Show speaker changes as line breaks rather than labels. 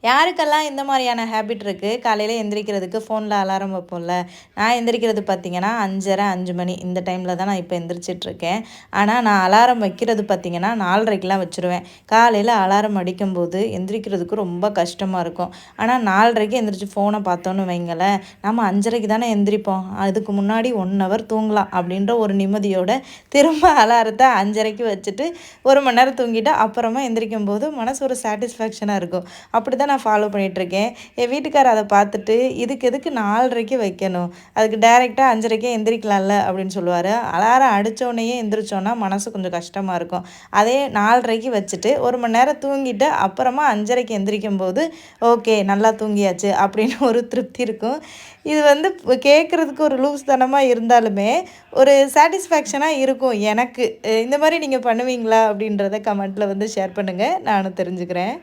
யாருக்கெல்லாம் இந்த மாதிரியான ஹேபிட் இருக்குது, காலையில் எந்திரிக்கிறதுக்கு ஃபோனில் அலாரம் வைப்போம்ல. நான் எந்திரிக்கிறது பார்த்தீங்கன்னா 5:30 5 மணி இந்த டைமில் தான் நான் இப்போ எந்திரிச்சிட்ருக்கேன். ஆனால் நான் அலாரம் வைக்கிறது பார்த்தீங்கன்னா 4:30க்கெலாம் வச்சுருவேன். காலையில் அலாரம் அடிக்கும்போது எந்திரிக்கிறதுக்கு ரொம்ப கஷ்டமாக இருக்கும். ஆனால் 4:30க்கு எந்திரிச்சு ஃபோனை பார்த்தோன்னு வைங்களேன், நம்ம 5:30க்கு தானே எந்திரிப்போம், அதுக்கு முன்னாடி 1 ஹவர் தூங்கலாம் அப்படின்ற ஒரு நிம்மதியோட திரும்ப அலாரத்தை 5:30க்கு வச்சுட்டு 1 மணி நேரம் தூங்கிட்டு அப்புறமா எந்திரிக்கும் போது மனசு ஒரு சாட்டிஸ்ஃபேக்ஷனாக இருக்கும். அப்படி தான் நான் ஃபாலோ பண்ணிகிட்ருக்கேன். என் வீட்டுக்காரர் அதை பார்த்துட்டு இதுக்கு எதுக்கு 4:30க்கு வைக்கணும், அதுக்கு டைரெக்டாக 5:30க்கே எந்திரிக்கலாம்ல அப்படின்னு சொல்லுவார். அலாரம் அடித்தோடனேயே எந்திரிச்சோன்னா மனசு கொஞ்சம் கஷ்டமாக இருக்கும். அதே 4:30க்கு வச்சுட்டு 1 மணி நேரம் தூங்கிட்டு அப்புறமா 5:30க்கு எந்திரிக்கும் போது ஓகே நல்லா தூங்கியாச்சு அப்படின்னு ஒரு திருப்தி இருக்கும். இது வந்து கேட்குறதுக்கு ஒரு லூஸ் தனமாக இருந்தாலுமே ஒரு சாட்டிஸ்ஃபேக்ஷனாக இருக்கும் எனக்கு. இந்த மாதிரி நீங்கள் பண்ணுவீங்களா அப்படின்றத கமெண்ட்டில் வந்து ஷேர் பண்ணுங்கள், நானும் தெரிஞ்சுக்கிறேன்.